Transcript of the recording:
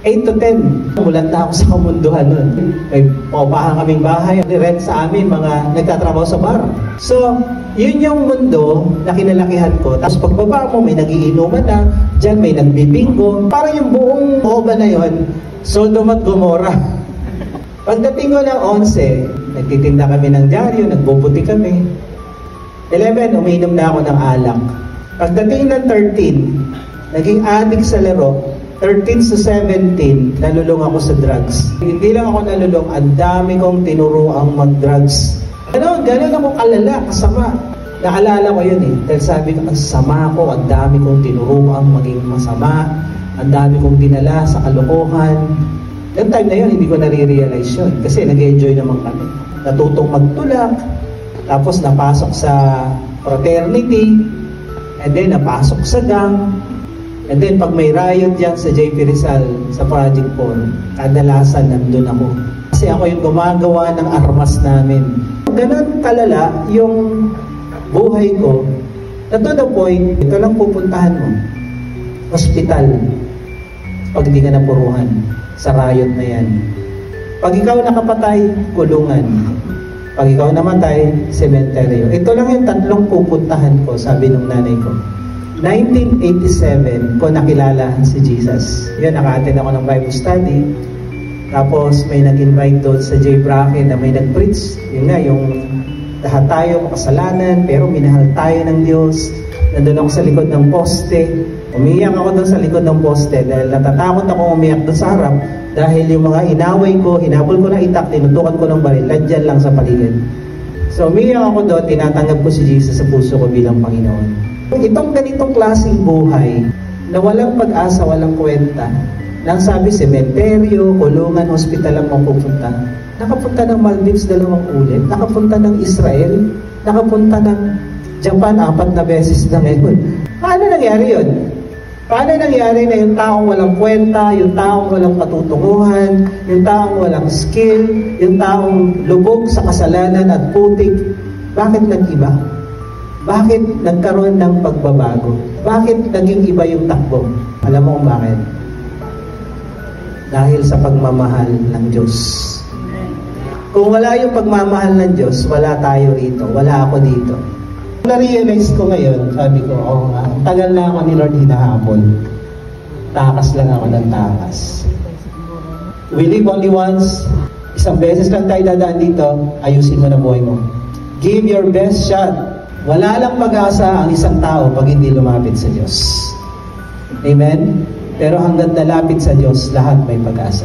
8 to 10. Mulat na ako sa kamunduhan nun. May paupahan kaming bahay. Rent sa amin, mga nagtatrabaho sa bar. So, yun yung mundo na kinalakihan ko. Tapos pagbaba mo, may nagiinuman na. Diyan may nagbibingo. Parang yung buong Oba na yun, Sodom at Gomorrah. Pagdating ko ng 11, nagtitinda kami ng dyaryo, nagbubuti kami. 11, umiinom na ako ng alak. Pagdating ng 13, naging addict sa laro. 13 to 17, nalulong ako sa drugs. Hindi lang ako nalulong, ang dami kong tinuruang mag-drugs. Ganon ako kalala, kasama. Naalala ko yun eh. Dahil sabi ko, ang sama ko, ang dami kong tinuruang maging masama, ang dami kong dinala sa kalokohan. Yung time na yun, hindi ko nare-realize yun. Kasi nag-enjoy naman kami. Natutong magtulak, tapos napasok sa fraternity, and then napasok sa gang. And then, pag may riot dyan sa JP Rizal, sa Project 4, kadalasan nandun ako. Kasi ako yung gumagawa ng armas namin. Ganun kalala yung buhay ko, na to the point, ito lang pupuntahan mo. Hospital. Pag hindi ka napuruhan sa riot na yan. Pag ikaw nakapatay, kulungan. Pag ikaw namatay, sementeryo. Ito lang yung tatlong pupuntahan ko, sabi ng nanay ko. 1987 ko nakilala si Jesus. Yun, naka-attend ako ng Bible study. Tapos may nag-invite doon sa J. Bracken na may nag-preach. Yun nga, yung lahat tayo makasalanan, pero minahal tayo ng Diyos. Nandun ako sa likod ng poste. Umiyak ako doon sa likod ng poste dahil natatakot ako umiyak doon sa harap dahil yung mga inaway ko, hinabol ko na itak, tinutukan ko ng baril, ladyan lang sa paligid. So umiyak ako doon, tinatanggap ko si Jesus sa puso ko bilang Panginoon. Itong ganitong klaseng buhay na walang pag-asa, walang kwenta, nang sabi sementeryo, kulungan, hospital ang mapupunta. Nakapunta ng Maldives 2 ulit, nakapunta ng Israel, nakapunta ng Japan 4 na beses na ngayon. Paano nangyari yun? Paano nangyari na yung taong walang kwenta, yung taong walang patutunguhan, yung taong walang skill, yung taong lubog sa kasalanan at putik, bakit nag-iba? Bakit nagkaroon ng pagbabago? Bakit naging iba yung takbo? Alam mo kung bakit? Dahil sa pagmamahal ng Diyos. Kung wala yung pagmamahal ng Diyos, wala tayo rito, wala ako dito. Na-realize ko ngayon, sabi ko, tagal na ako ni Lord hinahabol. Takas lang ako ng takas. We live only once. Isang beses lang tayo dadaan dito, ayusin mo na buhay mo. Give your best shot. Wala lang pag-asa ang isang tao pag hindi lumapit sa Diyos. Amen? Pero hanggang nalapit sa Diyos, lahat may pag-asa.